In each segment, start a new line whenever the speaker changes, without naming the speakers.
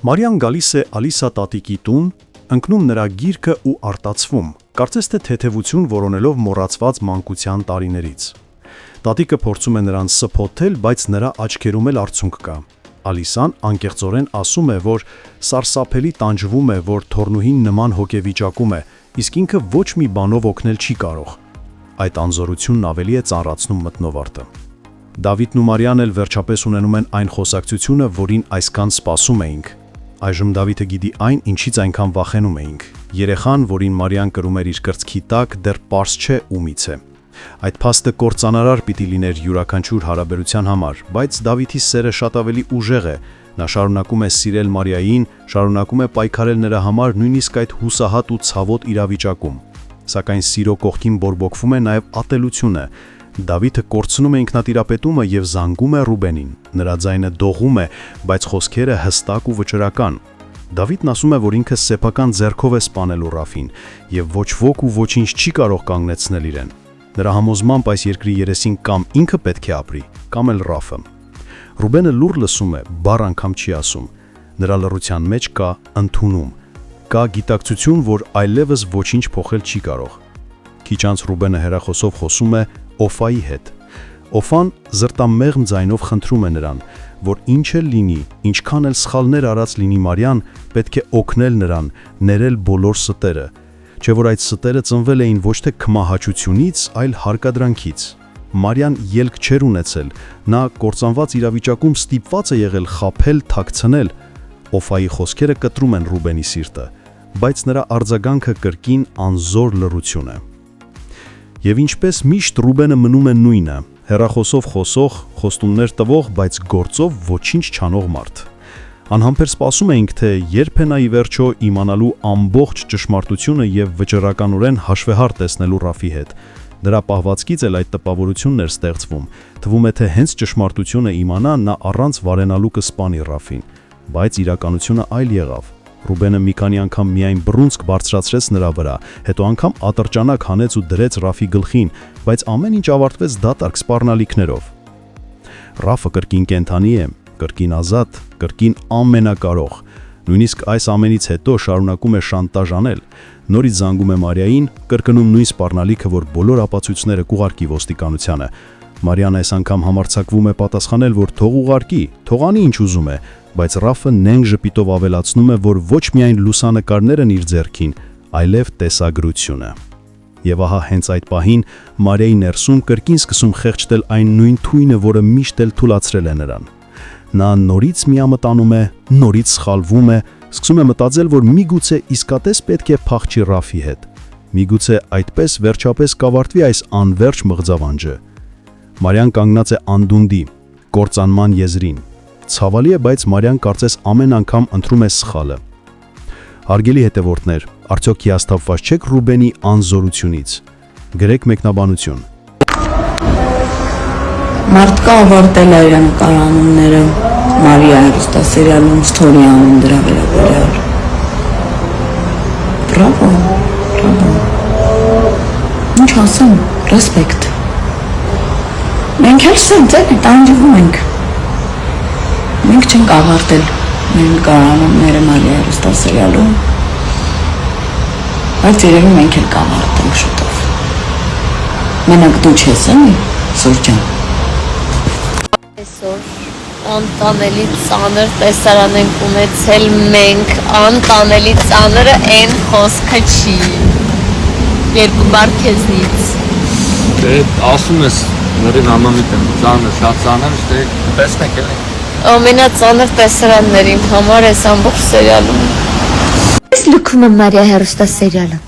Մարիան գալիս է Ալիսա տատիկի տուն, ընկնում նրա գիրկը ու արտացվում, կարծես թե թեթևություն որոնելով մոռացված մանկության տարիներից։ Տատիկը փորձում է նրան սփոթել, բայց նրա աչքերում էլ արցունք կա։ Ալիսան անկեղծորեն ասում է, որ սարսափելի տանջվում է, որ թորնուհին նման հոգեվիճակում է, իսկ ինքը ոչ մի բանով օգնել չի կարող։ Այդ անզորությունն ավելի է ծանրացնում մթնովարտը։ Դավիթն ու Մարիան էլ վերջապես ունենում են այն խոսակցությունը, որին այսքան սպասում էինք։ Այժմ Դավիթը գիտի այն, ինչից այնքան վախենում էինք։ Երեխան, որին Մարիան կրում էր իր կրծքի տակ, դեռ պարզ չէ ումից է։ Այդ փաստը կործանարար պիտի լիներ յուրաքանչյուր հարաբերության համար, բայց Դավիթի սերը շատ ավելի ուժեղ է։ Նա շարունակում է սիրել Մարիային, շարունակում է պայքարել նրա համար նույնիսկ այդ հուսահատ ու ցավոտ իրավիճակում։ Սակայն սիրո կողքին բորբոքվում է նաև ատելությունը։ Դավիթը կորցնում է ինքնատիրապետումը եւ զանգում է Ռուբենին։ Նրա ձայնը դողում է, բայց խոսքերը հստակ ու վճռական։ Դավիթն ասում է, որ ինքը սեփական ձեռքով է սպանելու Ռաֆին եւ ոչ ոք ու ոչինչ չի կարող կանգնեցնել իրեն։ Նրա համոզմամբ այս երկրի երեսին կամ ինքը պետք է ապրի, կամ էլ Ռաֆը։ Ռուբենը լուր լսում է, բառ անգամ չի ասում։ Նրա լռության մեջ կա ընդունում, կա գիտակցություն, որ այլևս ոչինչ փոխել չի կարող։ Քիչ անց Ռուբենը հեռախոսով խոսում է Օֆայի հետ։ Օֆան զրտամեղմ ձայնով խնդրում է նրան, որ ինչ էլ լինի, ինչքան էլ սխալներ արած լինի Մարիան, պետք է օգնել նրան, ներել բոլոր ստերը, չէ որ այդ ստերը ծնվել էին ոչ թե քմահաճությունից, այլ հարկադրանքից։ Մարիան ելք չէր ունեցել, նա կործանված իրավիճակում ստիպված է եղել խաբել, թաքցնել։ Օֆայի խոսքերը կտրում են Ռուբենի սիրտը, բայց նրա արձագանքը կրկին անզոր լռություն է։ Եվ ինչպես միշտ Ռուբենը մնում է նույնը, հեռախոսով խոսող, խոստումներ տվող, բայց գործով ոչինչ չանող մարդ։ Անհամբեր սպասում էինք, թե երբ է նա ի վերջո իմանալու ամբողջ ճշմարտությունը եւ վճռականորեն հաշվեհար տեսնելու Ռաֆի հետ։ Նրա պահվածքից էլ այդ տպավորությունն էր ստեղծվում։ Թվում է, թե հենց ճշմարտությունը իմանա, նա առանց վարենալու կսպանի Ռաֆին, բայց իրականությունը այլ եղավ։ Ռուբենը մի քանի անգամ միայն բռունցք բարձրացրեց նրա վրա, հետո անգամ ատրճանակ հանեց ու դրեց Ռաֆի գլխին, բայց ամեն ինչ ավարտվեց դատարկ սպառնալիքներով։ Ռաֆը կրկին կենդանի է, կրկին ազատ, կրկին ամենակարող։ Նույնիսկ այս ամենից հետո շարունակում է շանտաժ անել։ Նորից զանգում է Մարիային, կրկնում նույն սպառնալիքը, որ բոլոր ապացույցները կուղարկի ոստիկանությանը։ Մարիան այս անգամ համարձակվում է պատասխանել, որ թող ուղարկի, թող անի ինչ ուզում է, բայց Ռաֆը նենգ ժպիտով ավելացնում է, որ ոչ միայն լուսանկարներն իր ձեռքին, այլև տեսագրությունը։ Եվ ահա հենց այդ պահին Մարիայի ներսում կրկին սկսում խեղճտել այն նույն թույնը, որը միշտ էլ թուլացրել է նրան։ Նա նորից միամտանում է, նորից սխալվում է, սկսում է մտածել, որ միգուցե իսկապես պետք է փախչի Ռաֆի հետ։ Միգուցե այդպես վերջապես կավարտվի այս անverջ մղձավանջը։ Մարիան կանգնած է անդունդի, կործանման եզրին։ Ցավալի է, բայց Մարիան կարծես ամեն անգամ ընտրում է սխալը։ Հարգելի հետևորդներ, արդյոք հիասթափված չեք Ռուբենի անզորությունից։ Գրեք մեկնաբանություն։
Մարդկա ավարտել է իր նկարանունները Մարիա հեռուստասերիալում ստորի անում դրա վերաբերյալ։ Բրավո, բրավո։ Ինչ ասեմ, ռեսպեկտ։ Մենք էլ սենց էլի տանջվում ենք։ Մենք չենք ավարտել մեր նկարանունները Մարիա հեռուստասերիալում, բայց երևի մենք էլ կավարտենք շուտով։ Մենակ դու չես, էլի, Սոր ջան։
Այսօր անտանելի ծանր տեսարան ենք ունեցել մենք, անտանելի ծանրը այն խոսքը չի։ Երկու բառ քեզնից։
Դե ասում ես նորին համամիտ եմ, ծանր, շատ ծանր, դե տեսնեք էլի։
Ամենածանր տեսարաններ իմ համար այս ամբողջ սերիալում։
Ես լքում եմ Մարիա հեռուստասերիալը։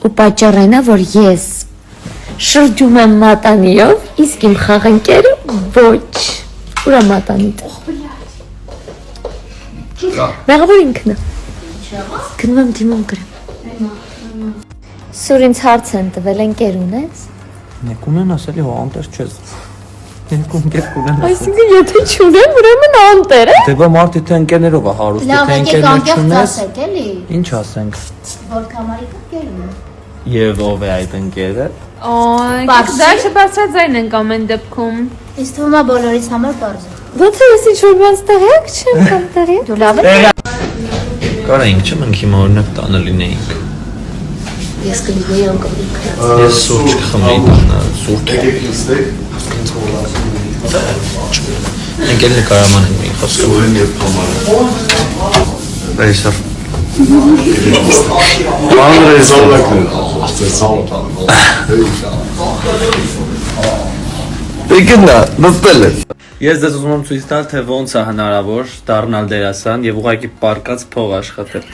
Ու պատճառն այն է, որ ես շրջում եմ մատանիով, իսկ իմ խաղընկերը ոչ։ Ուրա մատանիդ։ Մեղավոր ինքն է։ Գնում եմ դիմում գրեմ։ Սուր ինձ հարց են տվել, ընկեր ունես։
Նեք ունենաս էլի հո անտեր չես։ Երկու ընկեր ունենաս։
Այսինքն եթե չունեմ, ուրեմն անտեր է։
Դե բա մարդի թե ընկերներով է հարուստ, թե ընկերներ չունես։
էլի։
Ինչ ասենք։
Որ կամարիկը ընկեր ունի։
Եվ ով է այդ ընկերը։
Այ, դա չբարձրաձայն ենք ամեն դեպքում։
Իսկ թվում է բոլորիս համար բարձր։ Ոնց է ես ինչ-որ բան ստեղյակ չեմ կամ տեղյակ։ Դու լավ ես։
Կարայինք չեմ ընք հիմա օրինակ տանը լինեինք։
Ես կլինեի անկողնիկ։
Ես սուրճ կխմեի տանը, սուրճ։ Մենք էլ նկարաման ենք մի խոսքով։ Այսօր։ Դեկնա, նստել ես։ Ես ձեզ ուզում եմ ցույց տալ, թե ոնց է հնարավոր դառնալ դերասան եւ ուղղակի պարկած փող աշխատել։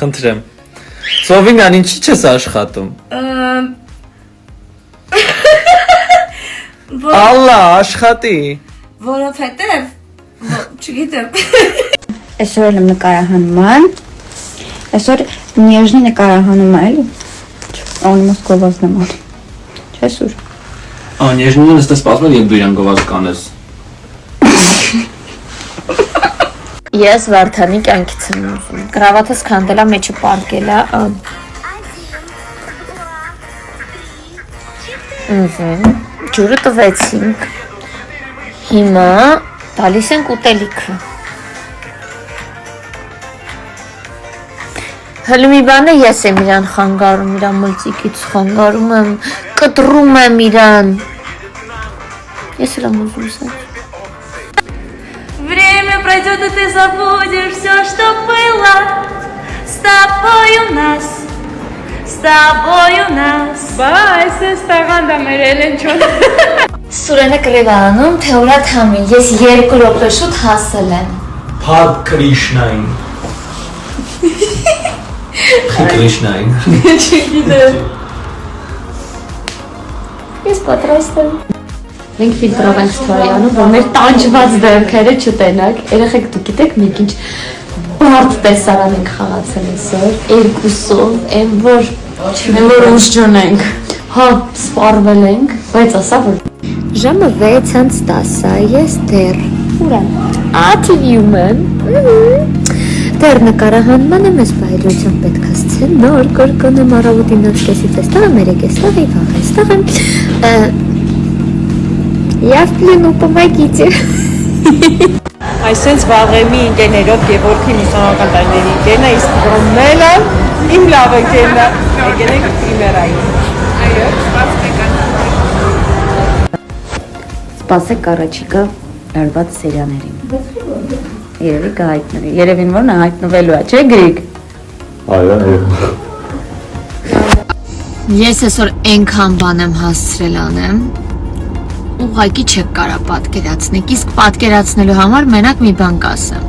Խնդրեմ։ Սովինան, ինչի՞ չես աշխատում։ Ալլա, աշխատի։
Որովհետև չգիտեմ։ Այսօր եմ նկարահանման։ Այսօր Նեժնի նկարահանում է, էլի։ Он Մոսկովա's նման։ Չէ՞ սուր։
Անեժնին ըստ սպասվել եւ դու իրան գովազ կանես։
Ես Վարդանի կյանքից եմ ուզում։ Կրավաթս քանդելա մեջը պարկելա։ Ջուրը տվեցինք։ Հիմա տալիս ենք ուտելիքը։ Հələ մի բան է ես եմ իրան խանգարում, իրան մլծիկից խանգարում եմ, կտրում եմ իրան։ Ես էլ եմ ուզում սա։
Время пройдет, и ты забудешь все, что было с тобой у нас, с тобой у нас. Բայց ես տաղանդա մեր Էլենչոն։
Սուրենը կրևանում, թե ուրա թամին, ես 2 րոպե շուտ հասել եմ։
Փադ Կրիշնային։ Կրիշնային։
Ես պատրաստ եմ։ Մենք ֆիլտրով ենք ստորյանում, որ մեր տանջված դեմքերը չտենակ, երեխեք դուք գիտեք մենք ինչ բարդ տեսարան ենք խաղացել այսօր, երկուսով, այն որ ուշջոն ենք, հա, սպարվել ենք, բայց ասա որ ժամը 6:10 է, ես դեռ ուրա, ատիվում եմ, դեռ նկարահանման եմ ես բայլությամբ պետք է սցենար կրկնեմ առավոտին 9:30-ից այստեղ եմ, 3:00-ից եւ վաղ այստեղ եմ, Я в плену, помогите.
Այսպես վաղեմի ընկերներով Գևորգի մուսոնական տարիների ընկերն է, իսկ Ռոմելը իմ լավ ընկերն է, եկեք պրիմերայի։ Այո,
Սպասեք առաջիկա լարված սերիաներին։ Երևի կհայտնվի։ Երևին որ նա հայտնվելու է, չէ՞ Գրիգ։
Այո։
Ես այսօր այնքան բան եմ հասցրել անեմ, ուղղակի չեք կարա պատկերացնեք, իսկ պատկերացնելու համար մենակ մի բան կասեմ։